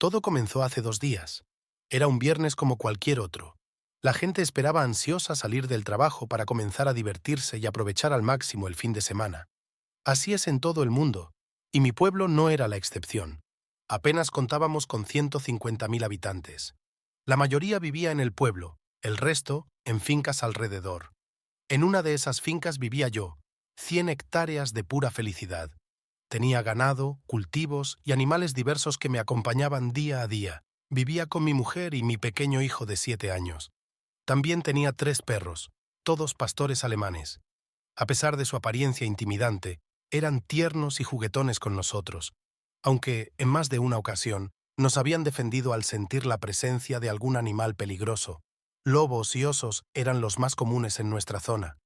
Todo comenzó hace 2 días. Era un viernes como cualquier otro. La gente esperaba ansiosa salir del trabajo para comenzar a divertirse y aprovechar al máximo el fin de semana. Así es en todo el mundo, y mi pueblo no era la excepción. Apenas contábamos con 150.000 habitantes. La mayoría vivía en el pueblo, el resto en fincas alrededor. En una de esas fincas vivía yo, 100 hectáreas de pura felicidad. Tenía ganado, cultivos y animales diversos que me acompañaban día a día. Vivía con mi mujer y mi pequeño hijo de 7 años. También tenía 3 perros, todos pastores alemanes. A pesar de su apariencia intimidante, eran tiernos y juguetones con nosotros, aunque, en más de una ocasión, nos habían defendido al sentir la presencia de algún animal peligroso. Lobos y osos eran los más comunes en nuestra zona.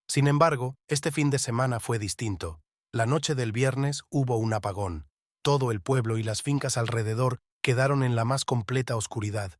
Sin embargo, este fin de semana fue distinto. La noche del viernes hubo un apagón. Todo el pueblo y las fincas alrededor quedaron en la más completa oscuridad.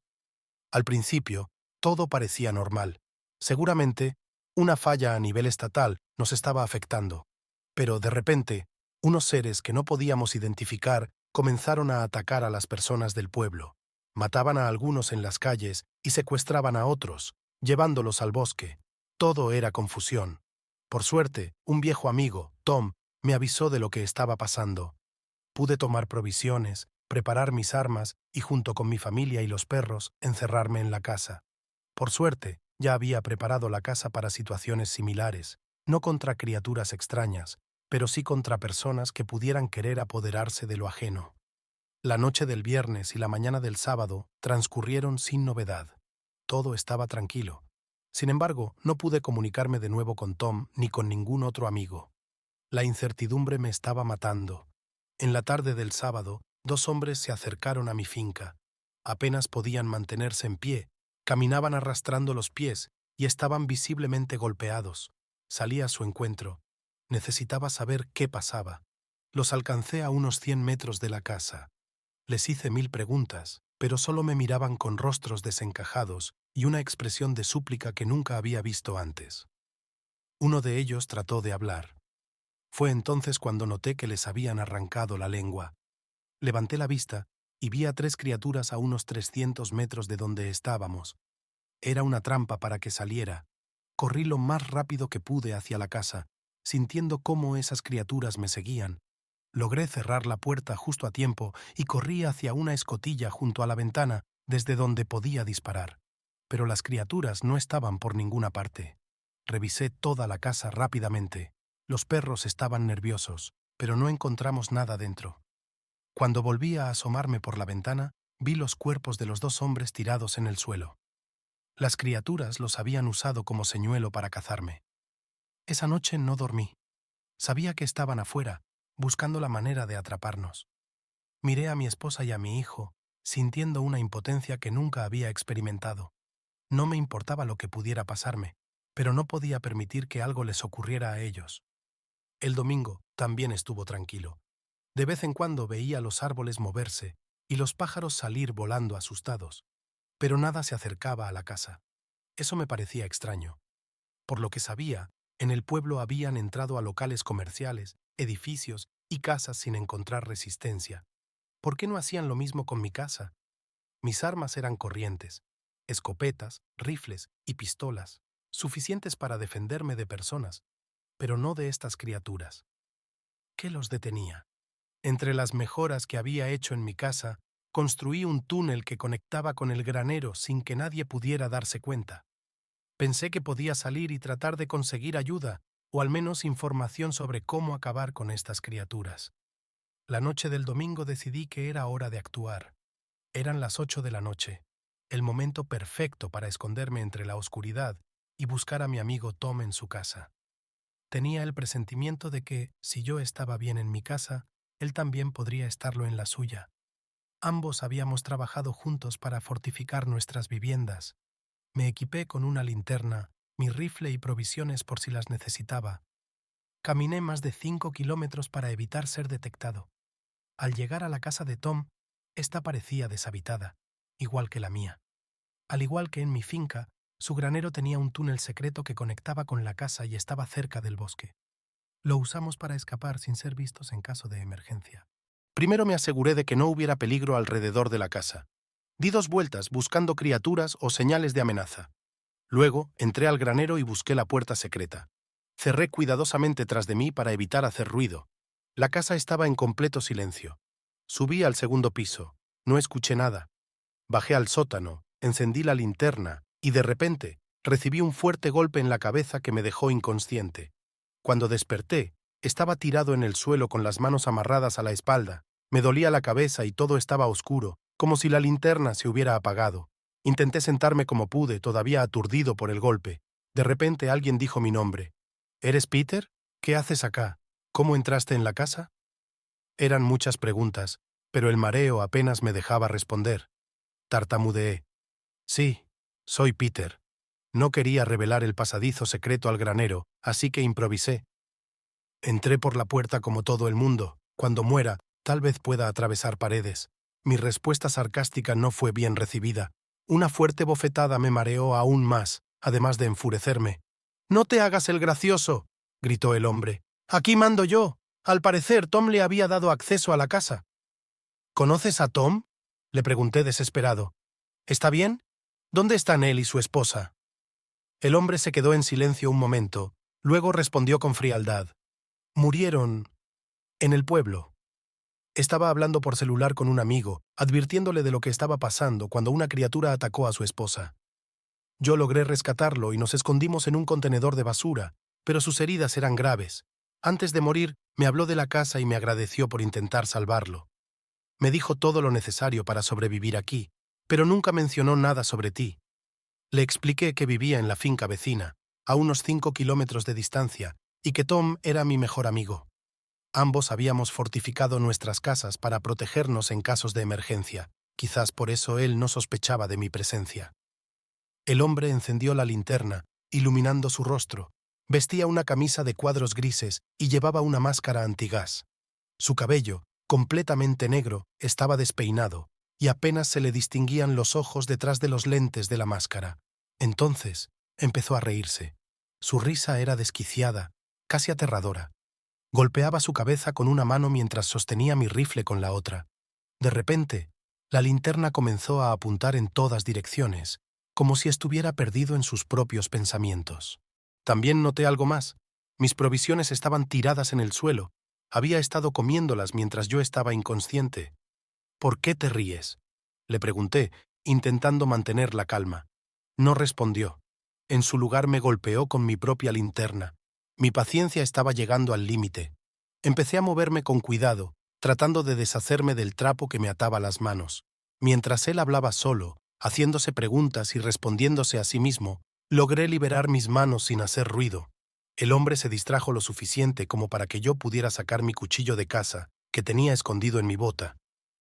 Al principio, todo parecía normal. Seguramente, una falla a nivel estatal nos estaba afectando. Pero de repente, unos seres que no podíamos identificar comenzaron a atacar a las personas del pueblo. Mataban a algunos en las calles y secuestraban a otros, llevándolos al bosque. Todo era confusión. Por suerte, un viejo amigo, Tom, me avisó de lo que estaba pasando. Pude tomar provisiones, preparar mis armas y junto con mi familia y los perros, encerrarme en la casa. Por suerte, ya había preparado la casa para situaciones similares, no contra criaturas extrañas, pero sí contra personas que pudieran querer apoderarse de lo ajeno. La noche del viernes y la mañana del sábado transcurrieron sin novedad. Todo estaba tranquilo. Sin embargo, no pude comunicarme de nuevo con Tom ni con ningún otro amigo. La incertidumbre me estaba matando. En la tarde del sábado, 2 hombres se acercaron a mi finca. Apenas podían mantenerse en pie, caminaban arrastrando los pies y estaban visiblemente golpeados. Salí a su encuentro. Necesitaba saber qué pasaba. Los alcancé a unos 100 metros de la casa. Les hice 1000 preguntas, pero solo me miraban con rostros desencajados y una expresión de súplica que nunca había visto antes. Uno de ellos trató de hablar. Fue entonces cuando noté que les habían arrancado la lengua. Levanté la vista y vi a 3 criaturas a unos 300 metros de donde estábamos. Era una trampa para que saliera. Corrí lo más rápido que pude hacia la casa, sintiendo cómo esas criaturas me seguían. Logré cerrar la puerta justo a tiempo y corrí hacia una escotilla junto a la ventana, desde donde podía disparar. Pero las criaturas no estaban por ninguna parte. Revisé toda la casa rápidamente. Los perros estaban nerviosos, pero no encontramos nada dentro. Cuando volví a asomarme por la ventana, vi los cuerpos de los 2 hombres tirados en el suelo. Las criaturas los habían usado como señuelo para cazarme. Esa noche no dormí. Sabía que estaban afuera, buscando la manera de atraparnos. Miré a mi esposa y a mi hijo, sintiendo una impotencia que nunca había experimentado. No me importaba lo que pudiera pasarme, pero no podía permitir que algo les ocurriera a ellos. El domingo también estuvo tranquilo. De vez en cuando veía los árboles moverse y los pájaros salir volando asustados, pero nada se acercaba a la casa. Eso me parecía extraño. Por lo que sabía, en el pueblo habían entrado a locales comerciales, edificios y casas sin encontrar resistencia. ¿Por qué no hacían lo mismo con mi casa? Mis armas eran corrientes, escopetas, rifles y pistolas, suficientes para defenderme de personas, pero no de estas criaturas. ¿Qué los detenía? Entre las mejoras que había hecho en mi casa, construí un túnel que conectaba con el granero sin que nadie pudiera darse cuenta. Pensé que podía salir y tratar de conseguir ayuda, o al menos información sobre cómo acabar con estas criaturas. La noche del domingo decidí que era hora de actuar. Eran las 8 de la noche, el momento perfecto para esconderme entre la oscuridad y buscar a mi amigo Tom en su casa. Tenía el presentimiento de que, si yo estaba bien en mi casa, él también podría estarlo en la suya. Ambos habíamos trabajado juntos para fortificar nuestras viviendas. Me equipé con una linterna, mi rifle y provisiones por si las necesitaba. Caminé más de 5 kilómetros para evitar ser detectado. Al llegar a la casa de Tom, esta parecía deshabitada, igual que la mía. Al igual que en mi finca, su granero tenía un túnel secreto que conectaba con la casa y estaba cerca del bosque. Lo usamos para escapar sin ser vistos en caso de emergencia. Primero me aseguré de que no hubiera peligro alrededor de la casa. Di 2 vueltas buscando criaturas o señales de amenaza. Luego entré al granero y busqué la puerta secreta. Cerré cuidadosamente tras de mí para evitar hacer ruido. La casa estaba en completo silencio. Subí al segundo piso. No escuché nada. Bajé al sótano, encendí la linterna y de repente recibí un fuerte golpe en la cabeza que me dejó inconsciente. Cuando desperté, estaba tirado en el suelo con las manos amarradas a la espalda. Me dolía la cabeza y todo estaba oscuro, como si la linterna se hubiera apagado. Intenté sentarme como pude, todavía aturdido por el golpe. De repente alguien dijo mi nombre. ¿Eres Peter? ¿Qué haces acá? ¿Cómo entraste en la casa? Eran muchas preguntas, pero el mareo apenas me dejaba responder. Tartamudeé. Sí, soy Peter. No quería revelar el pasadizo secreto al granero, así que improvisé. Entré por la puerta como todo el mundo. Cuando muera, tal vez pueda atravesar paredes. Mi respuesta sarcástica no fue bien recibida. Una fuerte bofetada me mareó aún más, además de enfurecerme. «¡No te hagas el gracioso!», gritó el hombre. «Aquí mando yo. Al parecer, Tom le había dado acceso a la casa». «¿Conoces a Tom?», le pregunté desesperado. «¿Está bien? ¿Dónde están él y su esposa?». El hombre se quedó en silencio un momento, luego respondió con frialdad. «Murieron en el pueblo». Estaba hablando por celular con un amigo, advirtiéndole de lo que estaba pasando cuando una criatura atacó a su esposa. Yo logré rescatarlo y nos escondimos en un contenedor de basura, pero sus heridas eran graves. Antes de morir, me habló de la casa y me agradeció por intentar salvarlo. Me dijo todo lo necesario para sobrevivir aquí, pero nunca mencionó nada sobre ti. Le expliqué que vivía en la finca vecina, a unos 5 kilómetros de distancia, y que Tom era mi mejor amigo. Ambos habíamos fortificado nuestras casas para protegernos en casos de emergencia. Quizás por eso él no sospechaba de mi presencia. El hombre encendió la linterna, iluminando su rostro. Vestía una camisa de cuadros grises y llevaba una máscara antigás. Su cabello, completamente negro, estaba despeinado, y apenas se le distinguían los ojos detrás de los lentes de la máscara. Entonces empezó a reírse. Su risa era desquiciada, casi aterradora. Golpeaba su cabeza con una mano mientras sostenía mi rifle con la otra. De repente, la linterna comenzó a apuntar en todas direcciones, como si estuviera perdido en sus propios pensamientos. También noté algo más. Mis provisiones estaban tiradas en el suelo. Había estado comiéndolas mientras yo estaba inconsciente. «¿Por qué te ríes?», le pregunté, intentando mantener la calma. No respondió. En su lugar me golpeó con mi propia linterna. Mi paciencia estaba llegando al límite. Empecé a moverme con cuidado, tratando de deshacerme del trapo que me ataba las manos. Mientras él hablaba solo, haciéndose preguntas y respondiéndose a sí mismo, logré liberar mis manos sin hacer ruido. El hombre se distrajo lo suficiente como para que yo pudiera sacar mi cuchillo de caza, que tenía escondido en mi bota.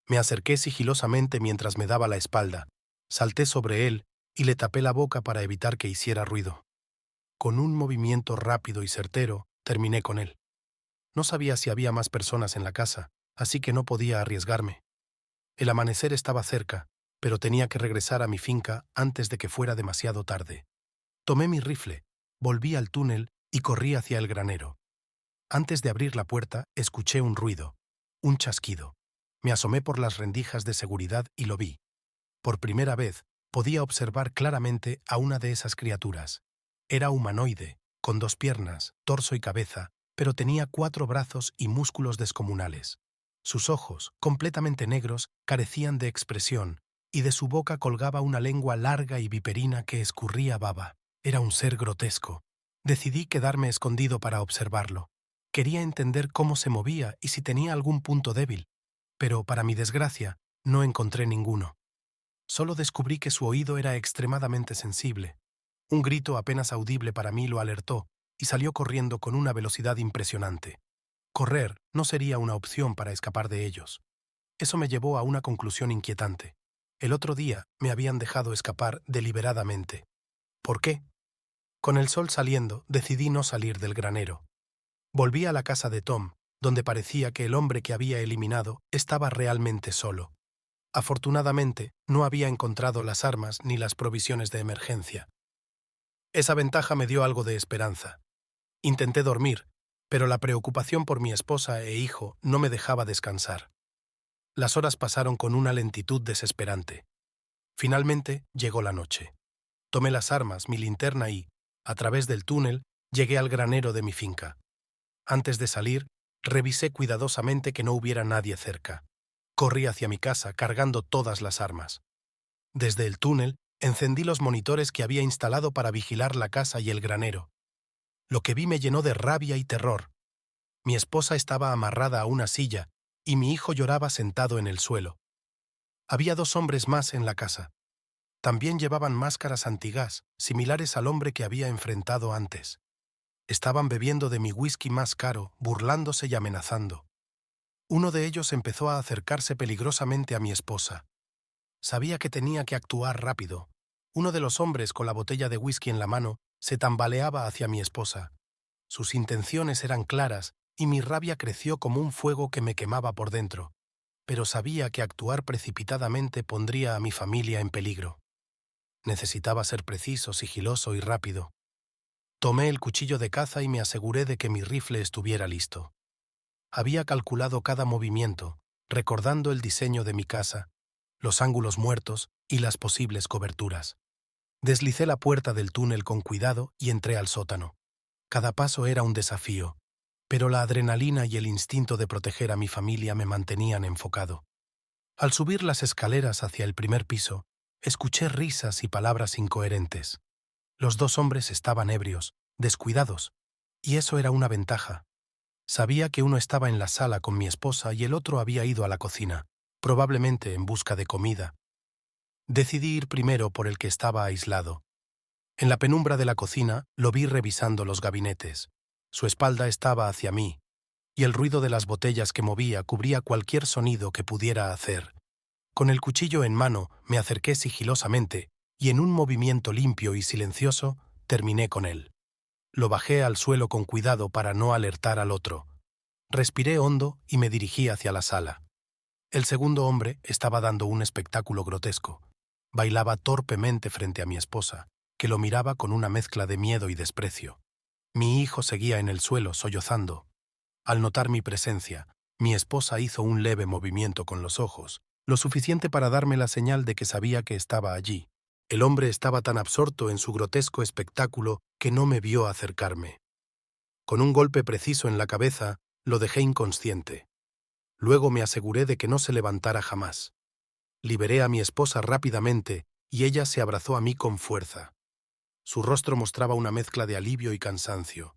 Me acerqué sigilosamente mientras me daba la espalda. Salté sobre él y le tapé la boca para evitar que hiciera ruido. Con un movimiento rápido y certero, terminé con él. No sabía si había más personas en la casa, así que no podía arriesgarme. El amanecer estaba cerca, pero tenía que regresar a mi finca antes de que fuera demasiado tarde. Tomé mi rifle, volví al túnel y corrí hacia el granero. Antes de abrir la puerta, escuché un ruido, un chasquido. Me asomé por las rendijas de seguridad y lo vi. Por primera vez, podía observar claramente a una de esas criaturas. Era humanoide, con 2 piernas, torso y cabeza, pero tenía 4 brazos y músculos descomunales. Sus ojos, completamente negros, carecían de expresión, y de su boca colgaba una lengua larga y viperina que escurría baba. Era un ser grotesco. Decidí quedarme escondido para observarlo. Quería entender cómo se movía y si tenía algún punto débil, pero, para mi desgracia, no encontré ninguno. Solo descubrí que su oído era extremadamente sensible. Un grito apenas audible para mí lo alertó y salió corriendo con una velocidad impresionante. Correr no sería una opción para escapar de ellos. Eso me llevó a una conclusión inquietante. El otro día me habían dejado escapar deliberadamente. ¿Por qué? Con el sol saliendo, decidí no salir del granero. Volví a la casa de Tom, donde parecía que el hombre que había eliminado estaba realmente solo. Afortunadamente, no había encontrado las armas ni las provisiones de emergencia. Esa ventaja me dio algo de esperanza. Intenté dormir, pero la preocupación por mi esposa e hijo no me dejaba descansar. Las horas pasaron con una lentitud desesperante. Finalmente llegó la noche. Tomé las armas, mi linterna y, a través del túnel, llegué al granero de mi finca. Antes de salir, revisé cuidadosamente que no hubiera nadie cerca. Corrí hacia mi casa, cargando todas las armas. Desde el túnel, encendí los monitores que había instalado para vigilar la casa y el granero. Lo que vi me llenó de rabia y terror. Mi esposa estaba amarrada a una silla y mi hijo lloraba sentado en el suelo. Había 2 hombres más en la casa. También llevaban máscaras antigás, similares al hombre que había enfrentado antes. Estaban bebiendo de mi whisky más caro, burlándose y amenazando. Uno de ellos empezó a acercarse peligrosamente a mi esposa. Sabía que tenía que actuar rápido. Uno de los hombres, con la botella de whisky en la mano, se tambaleaba hacia mi esposa. Sus intenciones eran claras y mi rabia creció como un fuego que me quemaba por dentro, pero sabía que actuar precipitadamente pondría a mi familia en peligro. Necesitaba ser preciso, sigiloso y rápido. Tomé el cuchillo de caza y me aseguré de que mi rifle estuviera listo. Había calculado cada movimiento, recordando el diseño de mi casa, los ángulos muertos y las posibles coberturas. Deslicé la puerta del túnel con cuidado y entré al sótano. Cada paso era un desafío, pero la adrenalina y el instinto de proteger a mi familia me mantenían enfocado. Al subir las escaleras hacia el primer piso, escuché risas y palabras incoherentes. Los 2 hombres estaban ebrios, descuidados, y eso era una ventaja. Sabía que uno estaba en la sala con mi esposa y el otro había ido a la cocina, probablemente en busca de comida. Decidí ir primero por el que estaba aislado. En la penumbra de la cocina lo vi revisando los gabinetes. Su espalda estaba hacia mí, y el ruido de las botellas que movía cubría cualquier sonido que pudiera hacer. Con el cuchillo en mano me acerqué sigilosamente y en un movimiento limpio y silencioso terminé con él. Lo bajé al suelo con cuidado para no alertar al otro. Respiré hondo y me dirigí hacia la sala. El segundo hombre estaba dando un espectáculo grotesco. Bailaba torpemente frente a mi esposa, que lo miraba con una mezcla de miedo y desprecio. Mi hijo seguía en el suelo, sollozando. Al notar mi presencia, mi esposa hizo un leve movimiento con los ojos, lo suficiente para darme la señal de que sabía que estaba allí. El hombre estaba tan absorto en su grotesco espectáculo que no me vio acercarme. Con un golpe preciso en la cabeza, lo dejé inconsciente. Luego me aseguré de que no se levantara jamás. Liberé a mi esposa rápidamente y ella se abrazó a mí con fuerza. Su rostro mostraba una mezcla de alivio y cansancio.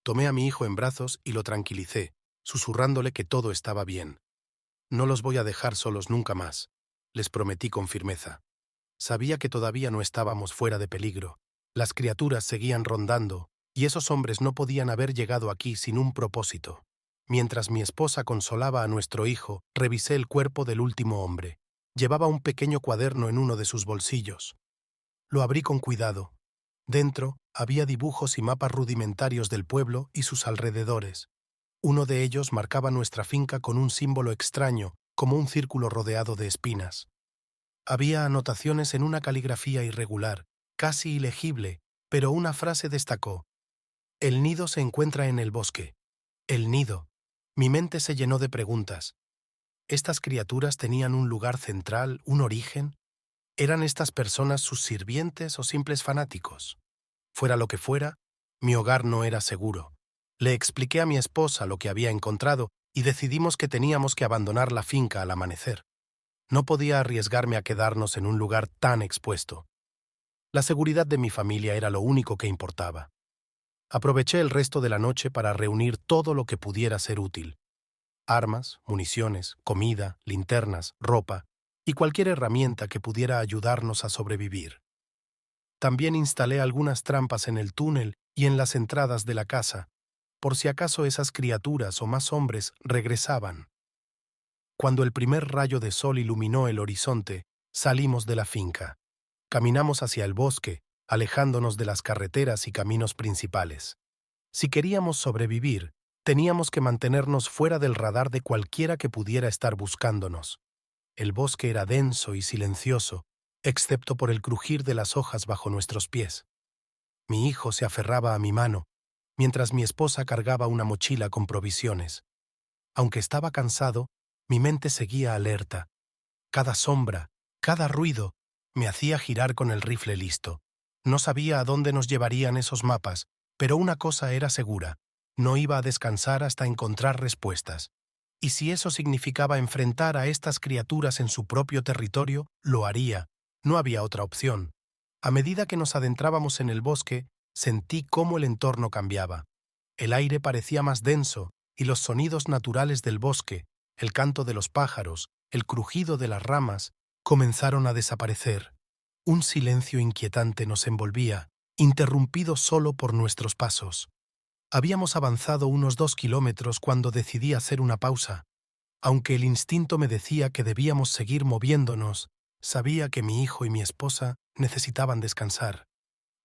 Tomé a mi hijo en brazos y lo tranquilicé, susurrándole que todo estaba bien. No los voy a dejar solos nunca más, les prometí con firmeza. Sabía que todavía no estábamos fuera de peligro. Las criaturas seguían rondando, y esos hombres no podían haber llegado aquí sin un propósito. Mientras mi esposa consolaba a nuestro hijo, revisé el cuerpo del último hombre. Llevaba un pequeño cuaderno en uno de sus bolsillos. Lo abrí con cuidado. Dentro había dibujos y mapas rudimentarios del pueblo y sus alrededores. Uno de ellos marcaba nuestra finca con un símbolo extraño, como un círculo rodeado de espinas. Había anotaciones en una caligrafía irregular, casi ilegible, pero una frase destacó. El nido se encuentra en el bosque. El nido. Mi mente se llenó de preguntas. ¿Estas criaturas tenían un lugar central, un origen? ¿Eran estas personas sus sirvientes o simples fanáticos? Fuera lo que fuera, mi hogar no era seguro. Le expliqué a mi esposa lo que había encontrado y decidimos que teníamos que abandonar la finca al amanecer. No podía arriesgarme a quedarnos en un lugar tan expuesto. La seguridad de mi familia era lo único que importaba. Aproveché el resto de la noche para reunir todo lo que pudiera ser útil. Armas, municiones, comida, linternas, ropa y cualquier herramienta que pudiera ayudarnos a sobrevivir. También instalé algunas trampas en el túnel y en las entradas de la casa, por si acaso esas criaturas o más hombres regresaban. Cuando el primer rayo de sol iluminó el horizonte, salimos de la finca. Caminamos hacia el bosque, alejándonos de las carreteras y caminos principales. Si queríamos sobrevivir, teníamos que mantenernos fuera del radar de cualquiera que pudiera estar buscándonos. El bosque era denso y silencioso, excepto por el crujir de las hojas bajo nuestros pies. Mi hijo se aferraba a mi mano, mientras mi esposa cargaba una mochila con provisiones. Aunque estaba cansado, Mi mente seguía alerta. Cada sombra, cada ruido, me hacía girar con el rifle listo. No sabía a dónde nos llevarían esos mapas, pero una cosa era segura: no iba a descansar hasta encontrar respuestas. Y si eso significaba enfrentar a estas criaturas en su propio territorio, lo haría. No había otra opción. A medida que nos adentrábamos en el bosque, sentí cómo el entorno cambiaba. El aire parecía más denso y los sonidos naturales del bosque, el canto de los pájaros, el crujido de las ramas, comenzaron a desaparecer. Un silencio inquietante nos envolvía, interrumpido solo por nuestros pasos. Habíamos avanzado unos 2 kilómetros cuando decidí hacer una pausa. Aunque el instinto me decía que debíamos seguir moviéndonos, sabía que mi hijo y mi esposa necesitaban descansar.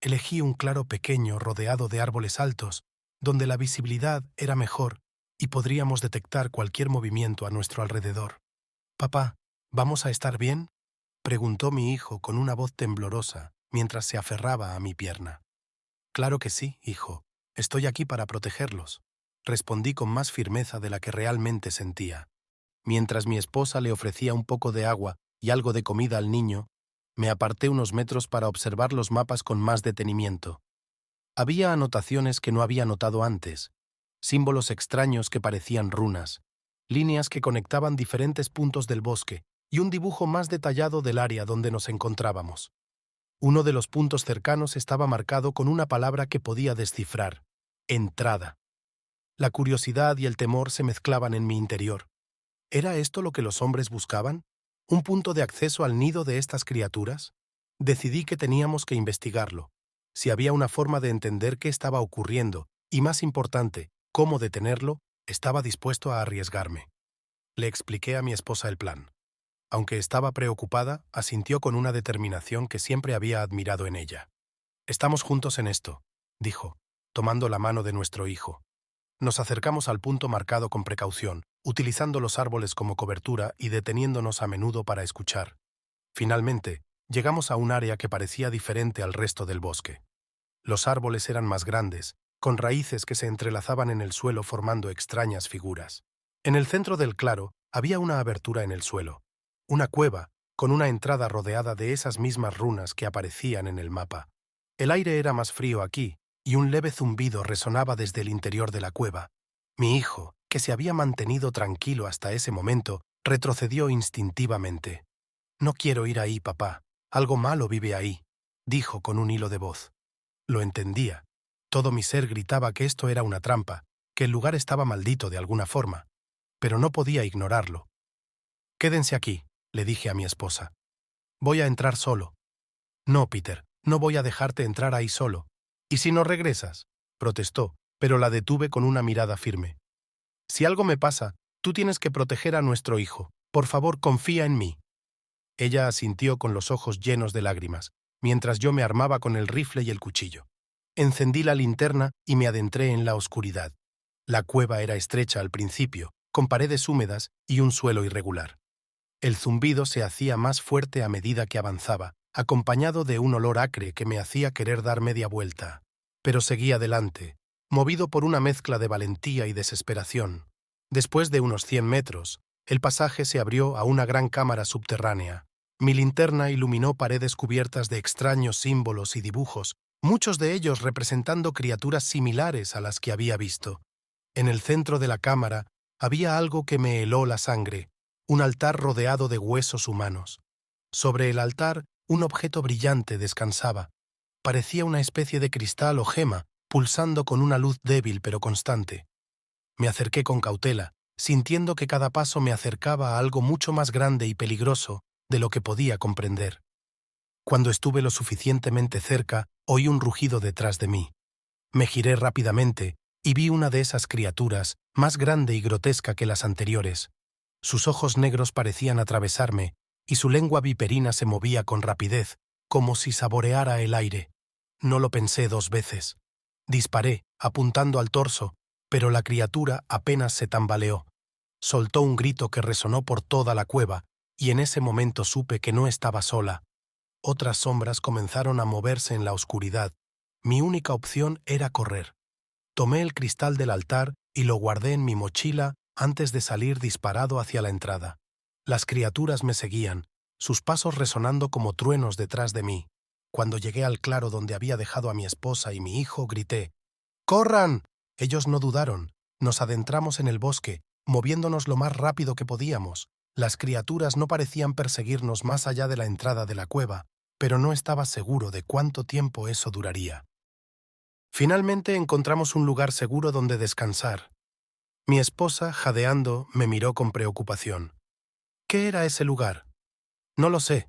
Elegí un claro pequeño rodeado de árboles altos, donde la visibilidad era mejor y podríamos detectar cualquier movimiento a nuestro alrededor. «Papá, ¿vamos a estar bien?», preguntó mi hijo con una voz temblorosa mientras se aferraba a mi pierna. «Claro que sí, hijo. Estoy aquí para protegerlos», respondí con más firmeza de la que realmente sentía. Mientras mi esposa le ofrecía un poco de agua y algo de comida al niño, me aparté unos metros para observar los mapas con más detenimiento. Había anotaciones que no había notado antes, símbolos extraños que parecían runas, líneas que conectaban diferentes puntos del bosque y un dibujo más detallado del área donde nos encontrábamos. Uno de los puntos cercanos estaba marcado con una palabra que podía descifrar: entrada. La curiosidad y el temor se mezclaban en mi interior. ¿Era esto lo que los hombres buscaban? ¿Un punto de acceso al nido de estas criaturas? Decidí que teníamos que investigarlo. Si había una forma de entender qué estaba ocurriendo, y más importante, cómo detenerlo, estaba dispuesto a arriesgarme. Le expliqué a mi esposa el plan. Aunque estaba preocupada, asintió con una determinación que siempre había admirado en ella. «Estamos juntos en esto», dijo, tomando la mano de nuestro hijo. Nos acercamos al punto marcado con precaución, utilizando los árboles como cobertura y deteniéndonos a menudo para escuchar. Finalmente, llegamos a un área que parecía diferente al resto del bosque. Los árboles eran más grandes, con raíces que se entrelazaban en el suelo formando extrañas figuras. En el centro del claro había una abertura en el suelo, una cueva, con una entrada rodeada de esas mismas runas que aparecían en el mapa. El aire era más frío aquí, y un leve zumbido resonaba desde el interior de la cueva. Mi hijo, que se había mantenido tranquilo hasta ese momento, retrocedió instintivamente. «No quiero ir ahí, papá. Algo malo vive ahí», dijo con un hilo de voz. Lo entendía. Todo mi ser gritaba que esto era una trampa, que el lugar estaba maldito de alguna forma, pero no podía ignorarlo. «Quédense aquí», le dije a mi esposa. «Voy a entrar solo». «No, Peter, no voy a dejarte entrar ahí solo». «¿Y si no regresas?», protestó, pero la detuve con una mirada firme. «Si algo me pasa, tú tienes que proteger a nuestro hijo. Por favor, confía en mí». Ella asintió con los ojos llenos de lágrimas, mientras yo me armaba con el rifle y el cuchillo. Encendí la linterna y me adentré en la oscuridad. La cueva era estrecha al principio, con paredes húmedas y un suelo irregular. El zumbido se hacía más fuerte a medida que avanzaba, acompañado de un olor acre que me hacía querer dar media vuelta. Pero seguí adelante, movido por una mezcla de valentía y desesperación. Después de unos 100 metros, el pasaje se abrió a una gran cámara subterránea. Mi linterna iluminó paredes cubiertas de extraños símbolos y dibujos, muchos de ellos representando criaturas similares a las que había visto. En el centro de la cámara había algo que me heló la sangre, un altar rodeado de huesos humanos. Sobre el altar, un objeto brillante descansaba. Parecía una especie de cristal o gema, pulsando con una luz débil pero constante. Me acerqué con cautela, sintiendo que cada paso me acercaba a algo mucho más grande y peligroso de lo que podía comprender. Cuando estuve lo suficientemente cerca, oí un rugido detrás de mí. Me giré rápidamente y vi una de esas criaturas, más grande y grotesca que las anteriores. Sus ojos negros parecían atravesarme, y su lengua viperina se movía con rapidez, como si saboreara el aire. No lo pensé 2 veces. Disparé, apuntando al torso, pero la criatura apenas se tambaleó. Soltó un grito que resonó por toda la cueva, y en ese momento supe que no estaba sola. Otras sombras comenzaron a moverse en la oscuridad. Mi única opción era correr. Tomé el cristal del altar y lo guardé en mi mochila antes de salir disparado hacia la entrada. Las criaturas me seguían, sus pasos resonando como truenos detrás de mí. Cuando llegué al claro donde había dejado a mi esposa y mi hijo, grité: ¡corran! Ellos no dudaron. Nos adentramos en el bosque, moviéndonos lo más rápido que podíamos. Las criaturas no parecían perseguirnos más allá de la entrada de la cueva, pero no estaba seguro de cuánto tiempo eso duraría. Finalmente encontramos un lugar seguro donde descansar. Mi esposa, jadeando, me miró con preocupación. ¿Qué era ese lugar? No lo sé,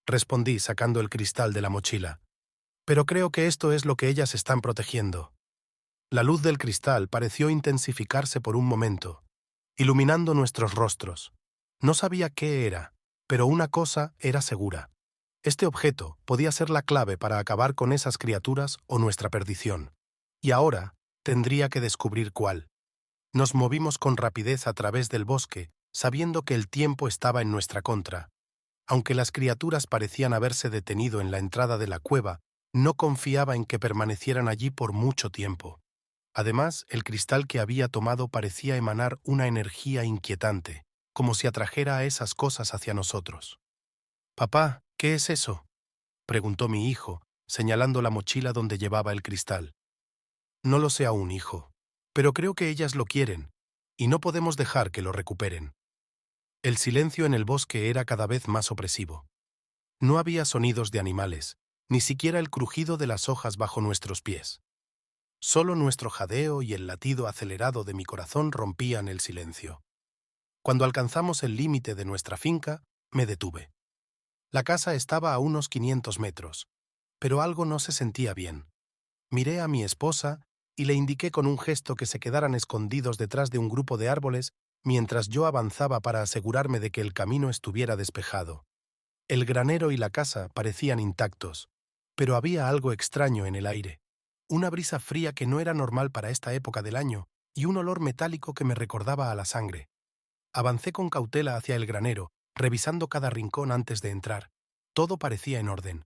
respondí sacando el cristal de la mochila. Pero creo que esto es lo que ellas están protegiendo. La luz del cristal pareció intensificarse por un momento, iluminando nuestros rostros. No sabía qué era, pero una cosa era segura. Este objeto podía ser la clave para acabar con esas criaturas o nuestra perdición. Y ahora tendría que descubrir cuál. Nos movimos con rapidez a través del bosque, sabiendo que el tiempo estaba en nuestra contra. Aunque las criaturas parecían haberse detenido en la entrada de la cueva, no confiaba en que permanecieran allí por mucho tiempo. Además, el cristal que había tomado parecía emanar una energía inquietante, como si atrajera a esas cosas hacia nosotros. «Papá, ¿qué es eso?», preguntó mi hijo, señalando la mochila donde llevaba el cristal. «No lo sé aún, hijo, pero creo que ellas lo quieren, y no podemos dejar que lo recuperen». El silencio en el bosque era cada vez más opresivo. No había sonidos de animales, ni siquiera el crujido de las hojas bajo nuestros pies. Solo nuestro jadeo y el latido acelerado de mi corazón rompían el silencio. Cuando alcanzamos el límite de nuestra finca, me detuve. La casa estaba a unos 500 metros, pero algo no se sentía bien. Miré a mi esposa y le indiqué con un gesto que se quedaran escondidos detrás de un grupo de árboles mientras yo avanzaba para asegurarme de que el camino estuviera despejado. El granero y la casa parecían intactos, pero había algo extraño en el aire. Una brisa fría que no era normal para esta época del año y un olor metálico que me recordaba a la sangre. Avancé con cautela hacia el granero, revisando cada rincón antes de entrar. Todo parecía en orden.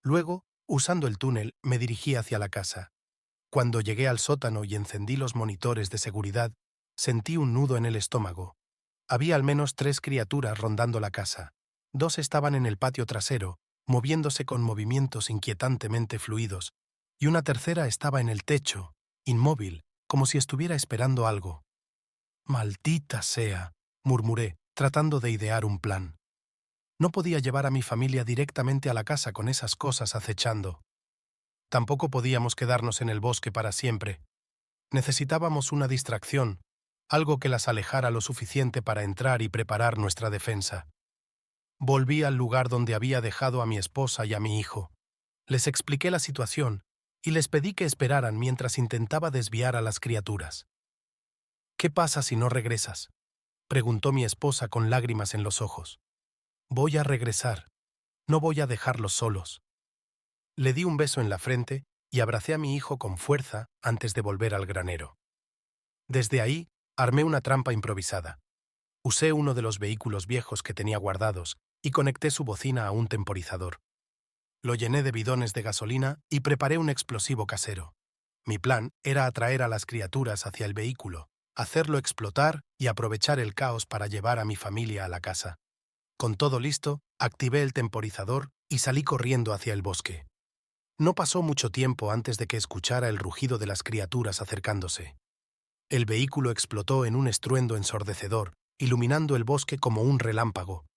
Luego, usando el túnel, me dirigí hacia la casa. Cuando llegué al sótano y encendí los monitores de seguridad, sentí un nudo en el estómago. Había al menos 3 criaturas rondando la casa. 2 estaban en el patio trasero, moviéndose con movimientos inquietantemente fluidos, y una tercera estaba en el techo, inmóvil, como si estuviera esperando algo. «Maldita sea», murmuré, tratando de idear un plan. No podía llevar a mi familia directamente a la casa con esas cosas acechando. Tampoco podíamos quedarnos en el bosque para siempre. Necesitábamos una distracción, algo que las alejara lo suficiente para entrar y preparar nuestra defensa. Volví al lugar donde había dejado a mi esposa y a mi hijo. Les expliqué la situación y les pedí que esperaran mientras intentaba desviar a las criaturas. «¿Qué pasa si no regresas?», preguntó mi esposa con lágrimas en los ojos. «Voy a regresar. No voy a dejarlos solos». Le di un beso en la frente y abracé a mi hijo con fuerza antes de volver al granero. Desde ahí, armé una trampa improvisada. Usé uno de los vehículos viejos que tenía guardados y conecté su bocina a un temporizador. Lo llené de bidones de gasolina y preparé un explosivo casero. Mi plan era atraer a las criaturas hacia el vehículo, hacerlo explotar y aprovechar el caos para llevar a mi familia a la casa. Con todo listo, activé el temporizador y salí corriendo hacia el bosque. No pasó mucho tiempo antes de que escuchara el rugido de las criaturas acercándose. El vehículo explotó en un estruendo ensordecedor, iluminando el bosque como un relámpago.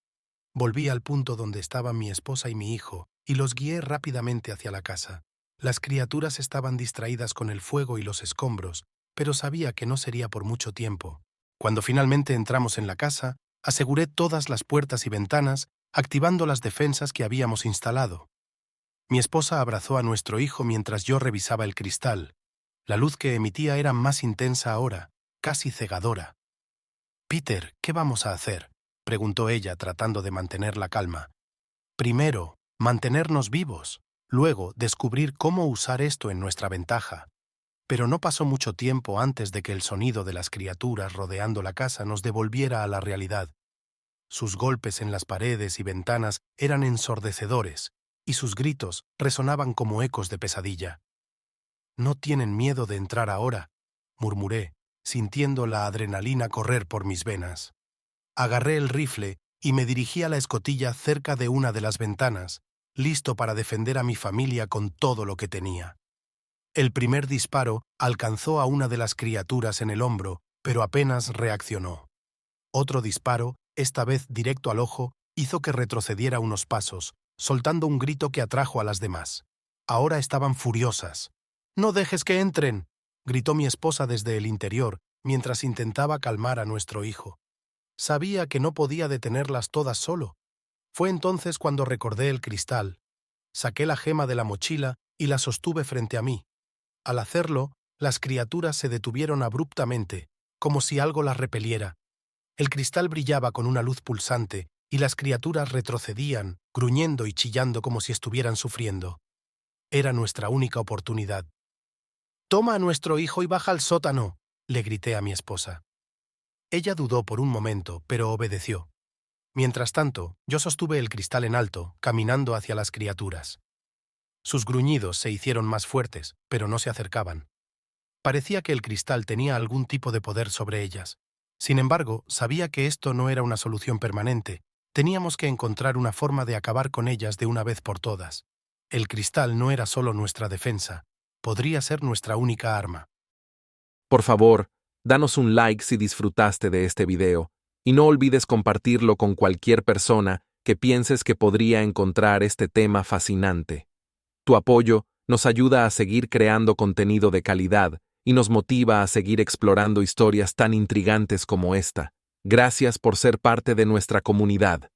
Volví al punto donde estaban mi esposa y mi hijo y los guié rápidamente hacia la casa. Las criaturas estaban distraídas con el fuego y los escombros, pero sabía que no sería por mucho tiempo. Cuando finalmente entramos en la casa, aseguré todas las puertas y ventanas, activando las defensas que habíamos instalado. Mi esposa abrazó a nuestro hijo mientras yo revisaba el cristal. La luz que emitía era más intensa ahora, casi cegadora. «Peter, ¿qué vamos a hacer?», preguntó ella tratando de mantener la calma. «Primero, mantenernos vivos. Luego, descubrir cómo usar esto en nuestra ventaja». Pero no pasó mucho tiempo antes de que el sonido de las criaturas rodeando la casa nos devolviera a la realidad. Sus golpes en las paredes y ventanas eran ensordecedores, y sus gritos resonaban como ecos de pesadilla. «No tienen miedo de entrar ahora», murmuré, sintiendo la adrenalina correr por mis venas. Agarré el rifle y me dirigí a la escotilla cerca de una de las ventanas, listo para defender a mi familia con todo lo que tenía. El primer disparo alcanzó a una de las criaturas en el hombro, pero apenas reaccionó. Otro disparo, esta vez directo al ojo, hizo que retrocediera unos pasos, soltando un grito que atrajo a las demás. Ahora estaban furiosas. «¡No dejes que entren!», gritó mi esposa desde el interior, mientras intentaba calmar a nuestro hijo. Sabía que no podía detenerlas todas solo. Fue entonces cuando recordé el cristal. Saqué la gema de la mochila y la sostuve frente a mí. Al hacerlo, las criaturas se detuvieron abruptamente, como si algo las repeliera. El cristal brillaba con una luz pulsante y las criaturas retrocedían, gruñendo y chillando como si estuvieran sufriendo. Era nuestra única oportunidad. «Toma a nuestro hijo y baja al sótano», le grité a mi esposa. Ella dudó por un momento, pero obedeció. Mientras tanto, yo sostuve el cristal en alto, caminando hacia las criaturas. Sus gruñidos se hicieron más fuertes, pero no se acercaban. Parecía que el cristal tenía algún tipo de poder sobre ellas. Sin embargo, sabía que esto no era una solución permanente. Teníamos que encontrar una forma de acabar con ellas de una vez por todas. El cristal no era solo nuestra defensa, podría ser nuestra única arma. Por favor, danos un like si disfrutaste de este video, y no olvides compartirlo con cualquier persona que pienses que podría encontrar este tema fascinante. Tu apoyo nos ayuda a seguir creando contenido de calidad y nos motiva a seguir explorando historias tan intrigantes como esta. Gracias por ser parte de nuestra comunidad.